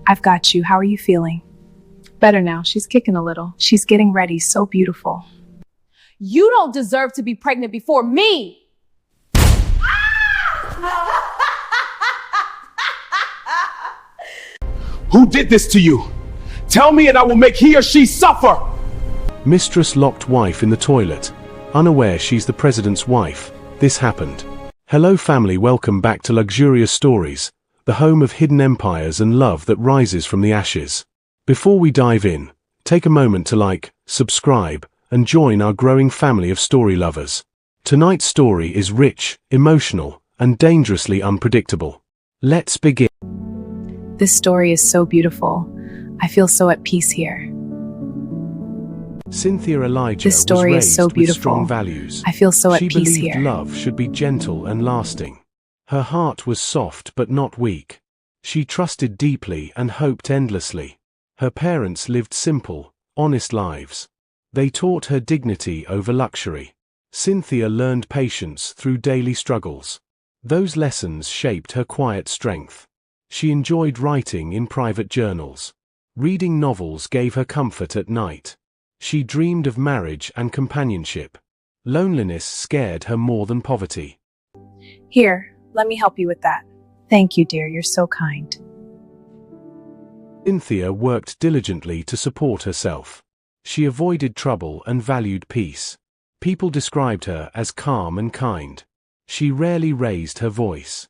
I've got you. How are you feeling? Better now. She's kicking a little. She's getting ready. So beautiful. You don't deserve to be pregnant before me. Who did this to you? Tell me and I will make he or she suffer! Mistress locked wife in the toilet. Unaware she's the president's wife, this happened. Hello family, welcome back to Luxurious Stories, the home of hidden empires and love that rises from the ashes. Before we dive in, take a moment to like, subscribe, and join our growing family of story lovers. Tonight's story is rich, emotional, and dangerously unpredictable. Let's begin. This story is so beautiful. I feel so at peace here. Cynthia Elijah This story was is raised so with beautiful. strong values. I feel so at She peace believed here. love should be gentle and lasting. Her heart was soft but not weak. She trusted deeply and hoped endlessly. Her parents lived simple, honest lives. They taught her dignity over luxury. Cynthia learned patience through daily struggles. Those lessons shaped her quiet strength. She enjoyed writing in private journals. Reading novels gave her comfort at night. She dreamed of marriage and companionship. Loneliness scared her more than poverty. Here, let me help you with that. Thank you, dear. You're so kind. Cynthia worked diligently to support herself. She avoided trouble and valued peace. People described her as calm and kind. She rarely raised her voice.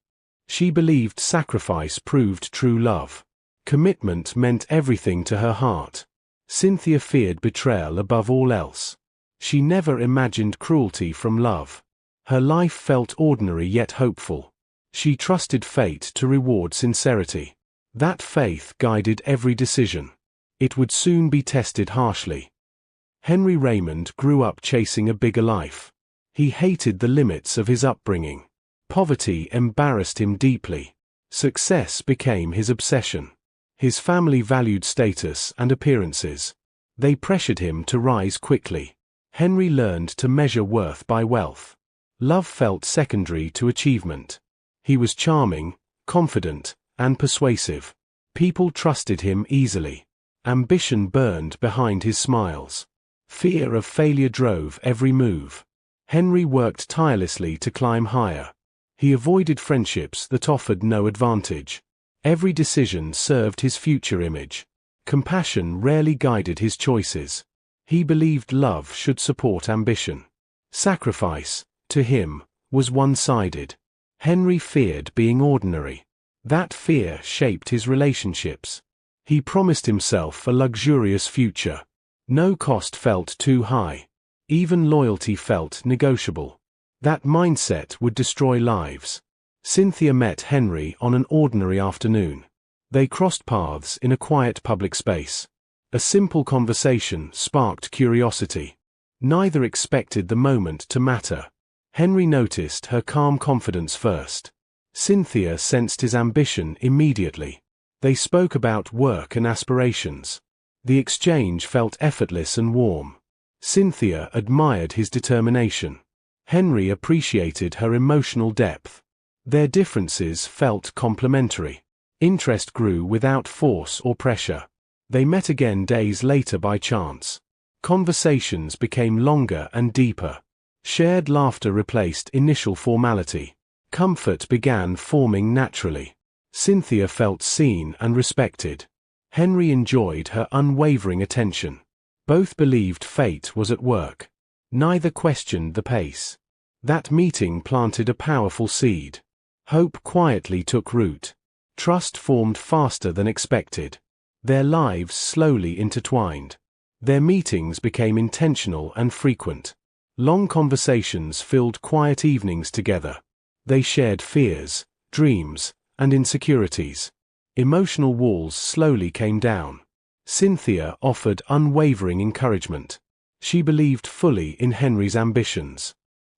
She believed sacrifice proved true love. Commitment meant everything to her heart. Cynthia feared betrayal above all else. She never imagined cruelty from love. Her life felt ordinary yet hopeful. She trusted fate to reward sincerity. That faith guided every decision. It would soon be tested harshly. Henry Raymond grew up chasing a bigger life. He hated the limits of his upbringing. Poverty embarrassed him deeply. Success became his obsession. His family valued status and appearances. They pressured him to rise quickly. Henry learned to measure worth by wealth. Love felt secondary to achievement. He was charming, confident, and persuasive. People trusted him easily. Ambition burned behind his smiles. Fear of failure drove every move. Henry worked tirelessly to climb higher. He avoided friendships that offered no advantage. Every decision served his future image. Compassion rarely guided his choices. He believed love should support ambition. Sacrifice, to him, was one-sided. Henry feared being ordinary. That fear shaped his relationships. He promised himself a luxurious future. No cost felt too high. Even loyalty felt negotiable. That mindset would destroy lives. Cynthia met Henry on an ordinary afternoon. They crossed paths in a quiet public space. A simple conversation sparked curiosity. Neither expected the moment to matter. Henry noticed her calm confidence first. Cynthia sensed his ambition immediately. They spoke about work and aspirations. The exchange felt effortless and warm. Cynthia admired his determination. Henry appreciated her emotional depth. Their differences felt complementary. Interest grew without force or pressure. They met again days later by chance. Conversations became longer and deeper. Shared laughter replaced initial formality. Comfort began forming naturally. Cynthia felt seen and respected. Henry enjoyed her unwavering attention. Both believed fate was at work. Neither questioned the pace. That meeting planted a powerful seed. Hope quietly took root. Trust formed faster than expected. Their lives slowly intertwined. Their meetings became intentional and frequent. Long conversations filled quiet evenings together. They shared fears, dreams, and insecurities. Emotional walls slowly came down. Cynthia offered unwavering encouragement. She believed fully in Henry's ambitions.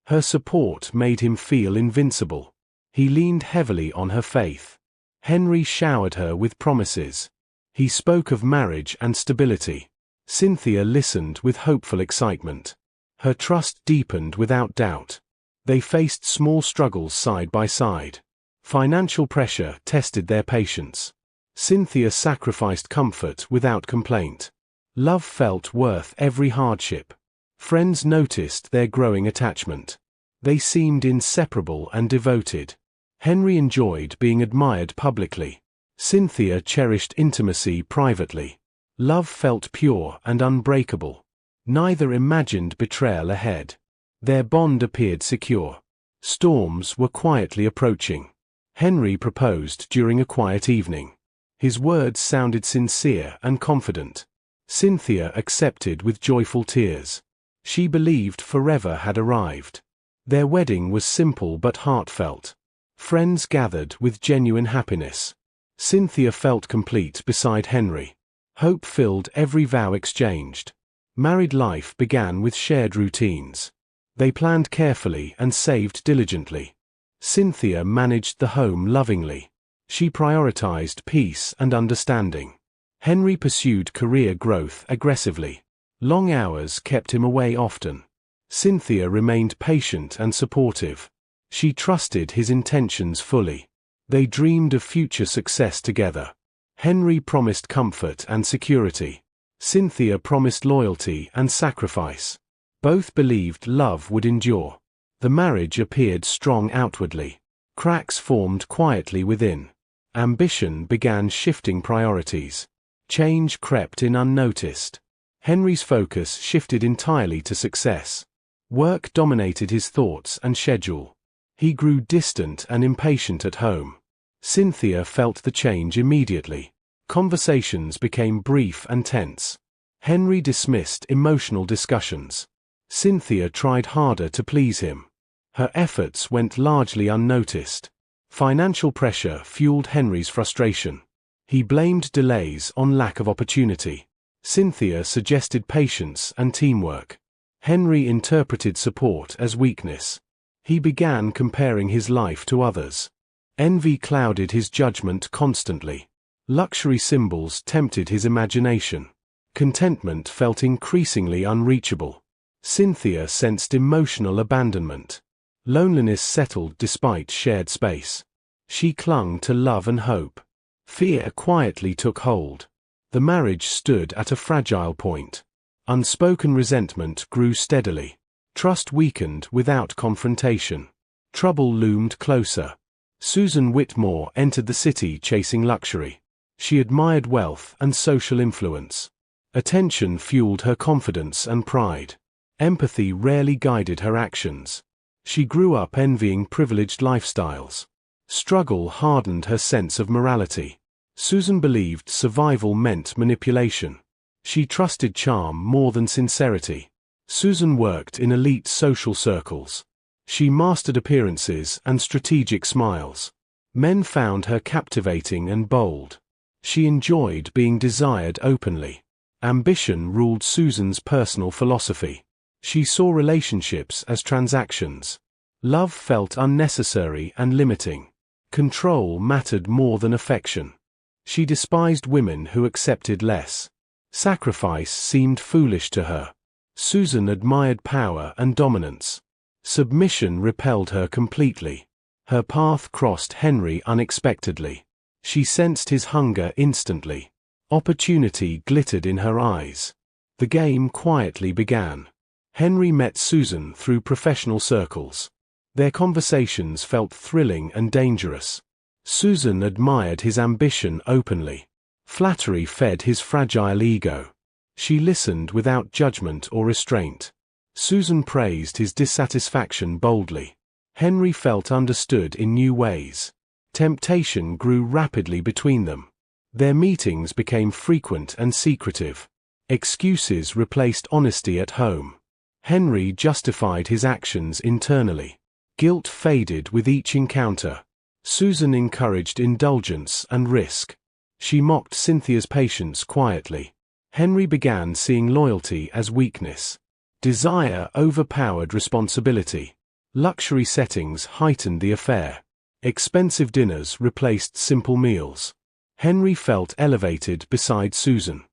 Her support made him feel invincible. He leaned heavily on her faith. Henry showered her with promises. He spoke of marriage and stability. Cynthia listened with hopeful excitement. Her trust deepened without doubt. They faced small struggles side by side. Financial pressure tested their patience. Cynthia sacrificed comfort without complaint. Love felt worth every hardship. Friends noticed their growing attachment. They seemed inseparable and devoted. Henry enjoyed being admired publicly. Cynthia cherished intimacy privately. Love felt pure and unbreakable. Neither imagined betrayal ahead. Their bond appeared secure. Storms were quietly approaching. Henry proposed during a quiet evening. His words sounded sincere and confident. Cynthia accepted with joyful tears. She believed forever had arrived. Their wedding was simple but heartfelt. Friends gathered with genuine happiness. Cynthia felt complete beside Henry. Hope filled every vow exchanged. Married life began with shared routines. They planned carefully and saved diligently. Cynthia managed the home lovingly. She prioritized peace and understanding. Henry pursued career growth aggressively. Long hours kept him away often. Cynthia remained patient and supportive. She trusted his intentions fully. They dreamed of future success together. Henry promised comfort and security. Cynthia promised loyalty and sacrifice. Both believed love would endure. The marriage appeared strong outwardly. Cracks formed quietly within. Ambition began shifting priorities. Change crept in unnoticed. Henry's focus shifted entirely to success. Work dominated his thoughts and schedule. He grew distant and impatient at home. Cynthia felt the change immediately. Conversations became brief and tense. Henry dismissed emotional discussions. Cynthia tried harder to please him. Her efforts went largely unnoticed. Financial pressure fueled Henry's frustration. He blamed delays on lack of opportunity. Cynthia suggested patience and teamwork. Henry interpreted support as weakness. He began comparing his life to others. Envy clouded his judgment constantly. Luxury symbols tempted his imagination. Contentment felt increasingly unreachable. Cynthia sensed emotional abandonment. Loneliness settled despite shared space. She clung to love and hope. Fear quietly took hold. The marriage stood at a fragile point. Unspoken resentment grew steadily. Trust weakened without confrontation. Trouble loomed closer. Susan Whitmore entered the city chasing luxury. She admired wealth and social influence. Attention fueled her confidence and pride. Empathy rarely guided her actions. She grew up envying privileged lifestyles. Struggle hardened her sense of morality. Susan believed survival meant manipulation. She trusted charm more than sincerity. Susan worked in elite social circles. She mastered appearances and strategic smiles. Men found her captivating and bold. She enjoyed being desired openly. Ambition ruled Susan's personal philosophy. She saw relationships as transactions. Love felt unnecessary and limiting. Control mattered more than affection. She despised women who accepted less. Sacrifice seemed foolish to her. Susan admired power and dominance. Submission repelled her completely. Her path crossed Henry unexpectedly. She sensed his hunger instantly. Opportunity glittered in her eyes. The game quietly began. Henry met Susan through professional circles. Their conversations felt thrilling and dangerous. Susan admired his ambition openly. Flattery fed his fragile ego. She listened without judgment or restraint. Susan praised his dissatisfaction boldly. Henry felt understood in new ways. Temptation grew rapidly between them. Their meetings became frequent and secretive. Excuses replaced honesty at home. Henry justified his actions internally. Guilt faded with each encounter. Susan encouraged indulgence and risk. She mocked Cynthia's patience quietly. Henry began seeing loyalty as weakness. Desire overpowered responsibility. Luxury settings heightened the affair. Expensive dinners replaced simple meals. Henry felt elevated beside Susan.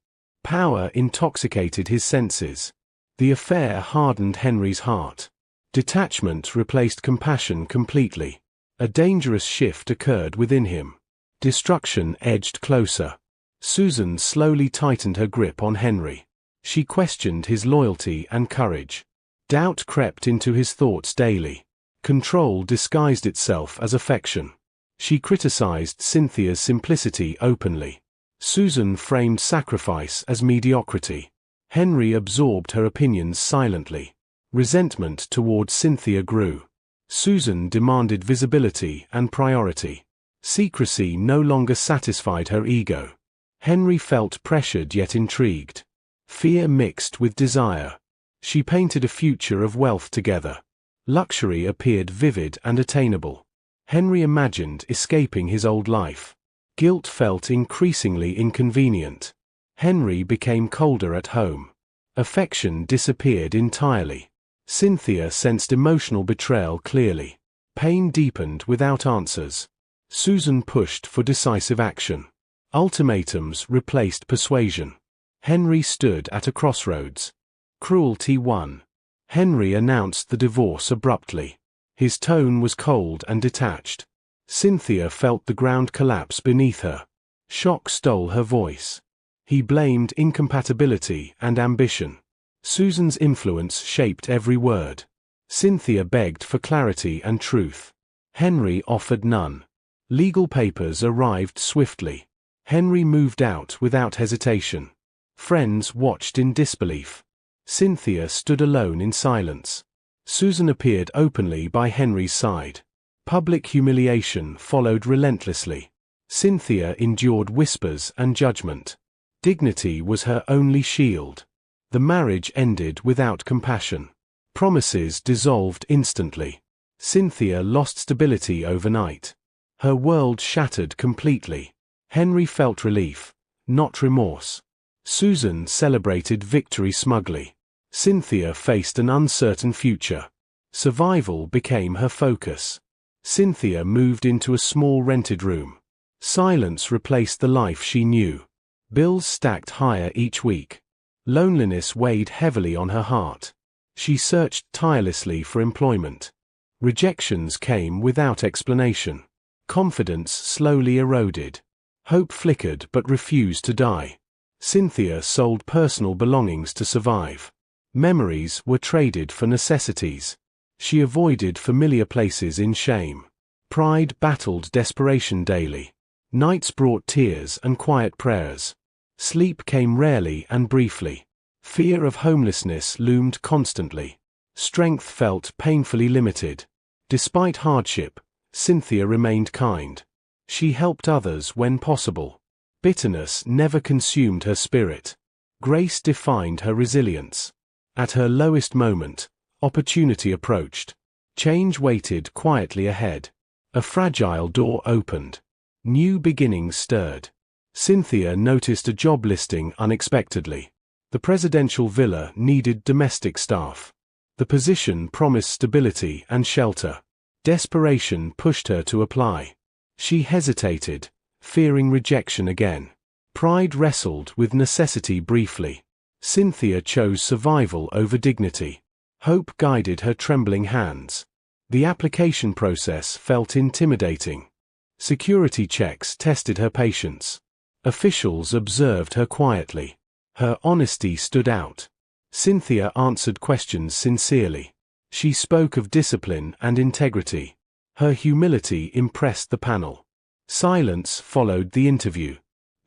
Power intoxicated his senses. The affair hardened Henry's heart. Detachment replaced compassion completely. A dangerous shift occurred within him. Destruction edged closer. Susan slowly tightened her grip on Henry. She questioned his loyalty and courage. Doubt crept into his thoughts daily. Control disguised itself as affection. She criticized Cynthia's simplicity openly. Susan framed sacrifice as mediocrity. Henry absorbed her opinions silently. Resentment toward Cynthia grew. Susan demanded visibility and priority. Secrecy no longer satisfied her ego. Henry felt pressured yet intrigued. Fear mixed with desire. She painted a future of wealth together. Luxury appeared vivid and attainable. Henry imagined escaping his old life. Guilt felt increasingly inconvenient. Henry became colder at home. Affection disappeared entirely. Cynthia sensed emotional betrayal clearly. Pain deepened without answers. Susan pushed for decisive action. Ultimatums replaced persuasion. Henry stood at a crossroads. Cruelty won. Henry announced the divorce abruptly. His tone was cold and detached. Cynthia felt the ground collapse beneath her. Shock stole her voice. He blamed incompatibility and ambition. Susan's influence shaped every word. Cynthia begged for clarity and truth. Henry offered none. Legal papers arrived swiftly. Henry moved out without hesitation. Friends watched in disbelief. Cynthia stood alone in silence. Susan appeared openly by Henry's side. Public humiliation followed relentlessly. Cynthia endured whispers and judgment. Dignity was her only shield. The marriage ended without compassion. Promises dissolved instantly. Cynthia lost stability overnight. Her world shattered completely. Henry felt relief, not remorse. Susan celebrated victory smugly. Cynthia faced an uncertain future. Survival became her focus. Cynthia moved into a small rented room. Silence replaced the life she knew. Bills stacked higher each week. Loneliness weighed heavily on her heart. She searched tirelessly for employment. Rejections came without explanation. Confidence slowly eroded. Hope flickered but refused to die. Cynthia sold personal belongings to survive. Memories were traded for necessities. She avoided familiar places in shame. Pride battled desperation daily. Nights brought tears and quiet prayers. Sleep came rarely and briefly. Fear of homelessness loomed constantly. Strength felt painfully limited. Despite hardship, Cynthia remained kind. She helped others when possible. Bitterness never consumed her spirit. Grace defined her resilience. At her lowest moment, opportunity approached. Change waited quietly ahead. A fragile door opened. New beginnings stirred. Cynthia noticed a job listing unexpectedly. The presidential villa needed domestic staff. The position promised stability and shelter. Desperation pushed her to apply. She hesitated, fearing rejection again. Pride wrestled with necessity briefly. Cynthia chose survival over dignity. Hope guided her trembling hands. The application process felt intimidating. Security checks tested her patience. Officials observed her quietly. Her honesty stood out. Cynthia answered questions sincerely. She spoke of discipline and integrity. Her humility impressed the panel. Silence followed the interview.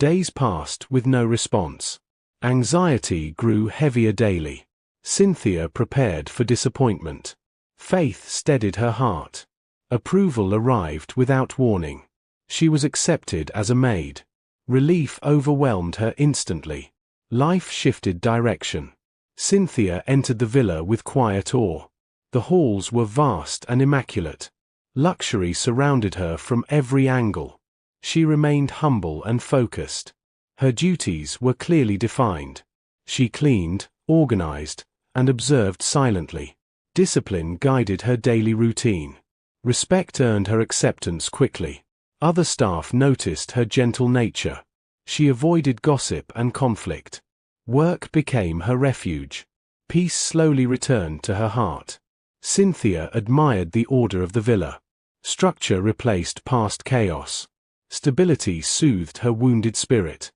Days passed with no response. Anxiety grew heavier daily. Cynthia prepared for disappointment. Faith steadied her heart. Approval arrived without warning. She was accepted as a maid. Relief overwhelmed her instantly. Life shifted direction. Cynthia entered the villa with quiet awe. The halls were vast and immaculate. Luxury surrounded her from every angle. She remained humble and focused. Her duties were clearly defined. She cleaned, organized, and observed silently. Discipline guided her daily routine. Respect earned her acceptance quickly. Other staff noticed her gentle nature. She avoided gossip and conflict. Work became her refuge. Peace slowly returned to her heart. Cynthia admired the order of the villa. Structure replaced past chaos. Stability soothed her wounded spirit.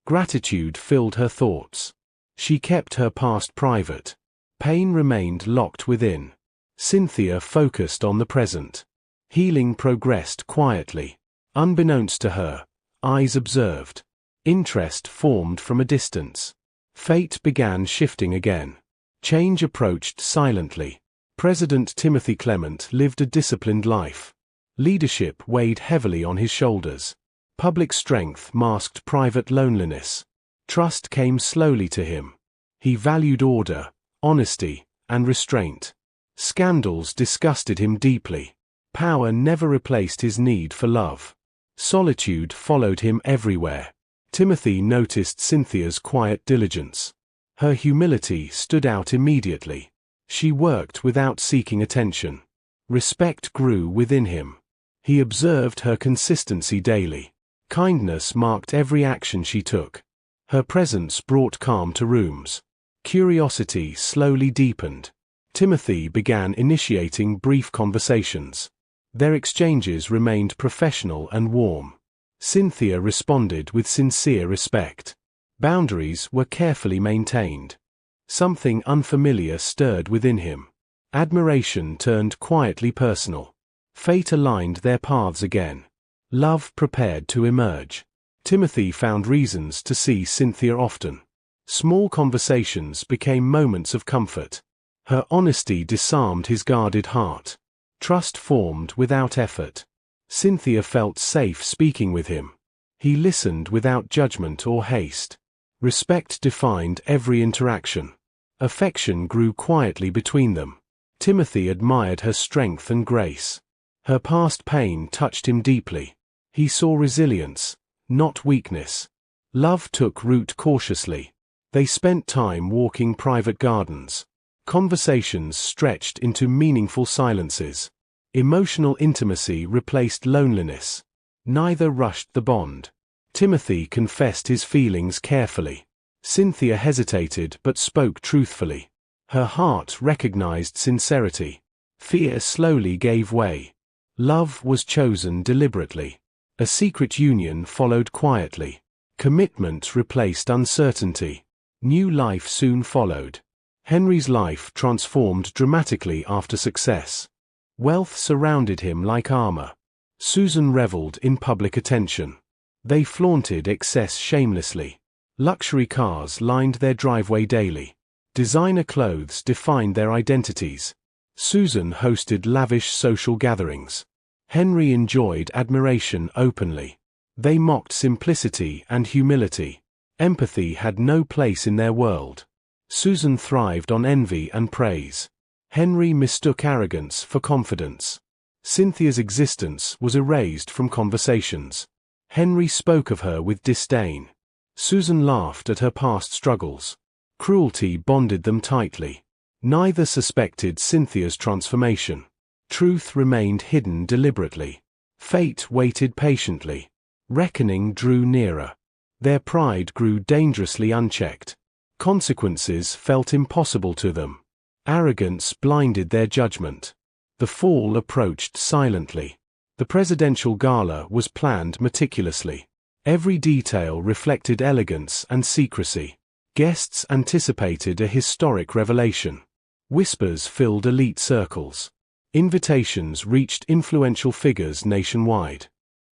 Gratitude filled her thoughts. She kept her past private. Pain remained locked within. Cynthia focused on the present. Healing progressed quietly. Unbeknownst to her, eyes observed. Interest formed from a distance. Fate began shifting again. Change approached silently. President Timothy Clement lived a disciplined life. Leadership weighed heavily on his shoulders. Public strength masked private loneliness. Trust came slowly to him. He valued order, honesty, and restraint. Scandals disgusted him deeply. Power never replaced his need for love. Solitude followed him everywhere. Timothy noticed Cynthia's quiet diligence. Her humility stood out immediately. She worked without seeking attention. Respect grew within him. He observed her consistency daily. Kindness marked every action she took. Her presence brought calm to rooms. Curiosity slowly deepened. Timothy began initiating brief conversations. Their exchanges remained professional and warm. Cynthia responded with sincere respect. Boundaries were carefully maintained. Something unfamiliar stirred within him. Admiration turned quietly personal. Fate aligned their paths again. Love prepared to emerge. Timothy found reasons to see Cynthia often. Small conversations became moments of comfort. Her honesty disarmed his guarded heart. Trust formed without effort. Cynthia felt safe speaking with him. He listened without judgment or haste. Respect defined every interaction. Affection grew quietly between them. Timothy admired her strength and grace. Her past pain touched him deeply. He saw resilience, not weakness. Love took root cautiously. They spent time walking private gardens. Conversations stretched into meaningful silences. Emotional intimacy replaced loneliness. Neither rushed the bond. Timothy confessed his feelings carefully. Cynthia hesitated but spoke truthfully. Her heart recognized sincerity. Fear slowly gave way. Love was chosen deliberately. A secret union followed quietly. Commitment replaced uncertainty. New life soon followed. Henry's life transformed dramatically after success. Wealth surrounded him like armor. Susan reveled in public attention. They flaunted excess shamelessly. Luxury cars lined their driveway daily. Designer clothes defined their identities. Susan hosted lavish social gatherings. Henry enjoyed admiration openly. They mocked simplicity and humility. Empathy had no place in their world. Susan thrived on envy and praise. Henry mistook arrogance for confidence. Cynthia's existence was erased from conversations. Henry spoke of her with disdain. Susan laughed at her past struggles. Cruelty bonded them tightly. Neither suspected Cynthia's transformation. Truth remained hidden deliberately. Fate waited patiently. Reckoning drew nearer. Their pride grew dangerously unchecked. Consequences felt impossible to them. Arrogance blinded their judgment. The fall approached silently. The presidential gala was planned meticulously. Every detail reflected elegance and secrecy. Guests anticipated a historic revelation. Whispers filled elite circles. Invitations reached influential figures nationwide.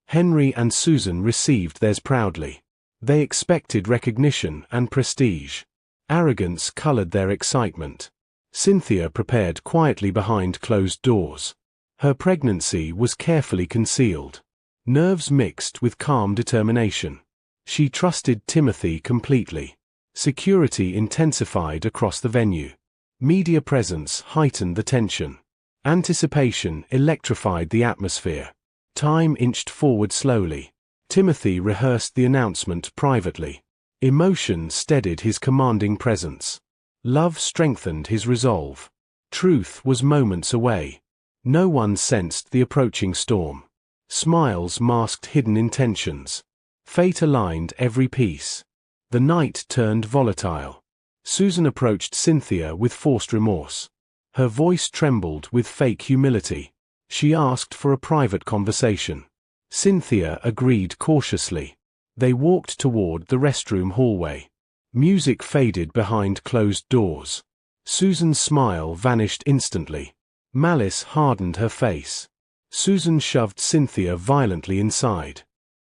Henry and Susan received theirs proudly. They expected recognition and prestige. Arrogance colored their excitement. Cynthia prepared quietly behind closed doors. Her pregnancy was carefully concealed. Nerves mixed with calm determination. She trusted Timothy completely. Security intensified across the venue. Media presence heightened the tension. Anticipation electrified the atmosphere. Time inched forward slowly. Timothy rehearsed the announcement privately. Emotion steadied his commanding presence. Love strengthened his resolve. Truth was moments away. No one sensed the approaching storm. Smiles masked hidden intentions. Fate aligned every piece. The night turned volatile. Susan approached Cynthia with forced remorse. Her voice trembled with fake humility. She asked for a private conversation. Cynthia agreed cautiously. They walked toward the restroom hallway. Music faded behind closed doors. Susan's smile vanished instantly. Malice hardened her face. Susan shoved Cynthia violently inside.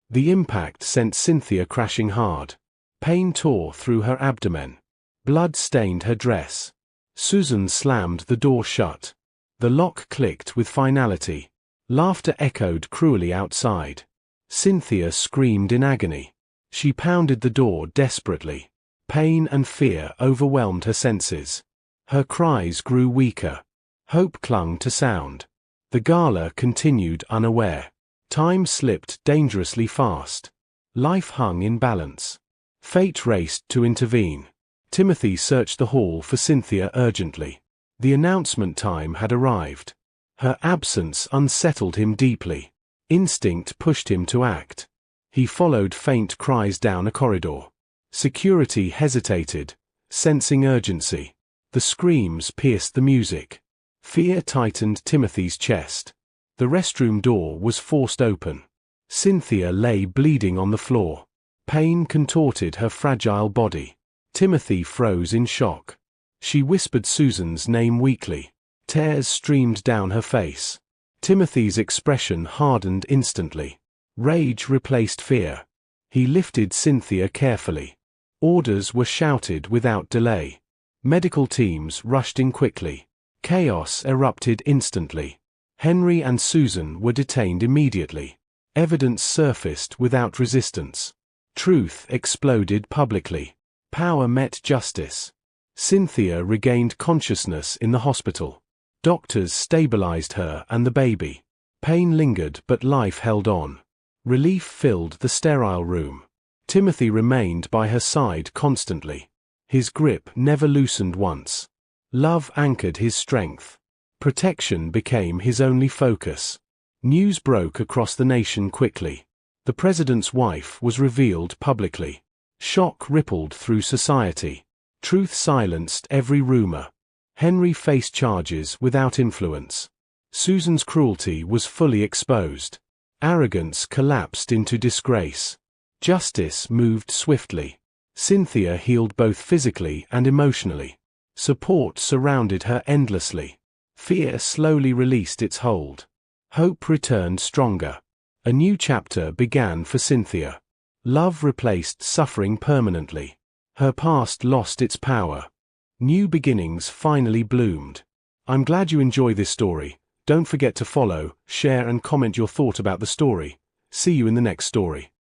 The impact sent Cynthia crashing hard. Pain tore through her abdomen. Blood stained her dress. Susan slammed the door shut. The lock clicked with finality. Laughter echoed cruelly outside. Cynthia screamed in agony. She pounded the door desperately. Pain and fear overwhelmed her senses. Her cries grew weaker. Hope clung to sound. The gala continued unaware. Time slipped dangerously fast. Life hung in balance. Fate raced to intervene. Timothy searched the hall for Cynthia urgently. The announcement time had arrived. Her absence unsettled him deeply. Instinct pushed him to act. He followed faint cries down a corridor. Security hesitated, sensing urgency. The screams pierced the music. Fear tightened Timothy's chest. The restroom door was forced open. Cynthia lay bleeding on the floor. Pain contorted her fragile body. Timothy froze in shock. She whispered Susan's name weakly. Tears streamed down her face. Timothy's expression hardened instantly. Rage replaced fear. He lifted Cynthia carefully. Orders were shouted without delay. Medical teams rushed in quickly. Chaos erupted instantly. Henry and Susan were detained immediately. Evidence surfaced without resistance. Truth exploded publicly. Power met justice. Cynthia regained consciousness in the hospital. Doctors stabilized her and the baby. Pain lingered but life held on. Relief filled the sterile room. Timothy remained by her side constantly. His grip never loosened once. Love anchored his strength. Protection became his only focus. News broke across the nation quickly. The president's wife was revealed publicly. Shock rippled through society. Truth silenced every rumor. Henry faced charges without influence. Susan's cruelty was fully exposed. Arrogance collapsed into disgrace. Justice moved swiftly. Cynthia healed both physically and emotionally. Support surrounded her endlessly. Fear slowly released its hold. Hope returned stronger. A new chapter began for Cynthia. Love replaced suffering permanently. Her past lost its power. New beginnings finally bloomed. I'm glad you enjoy this story. Don't forget to follow, share and comment your thought about the story. See you in the next story.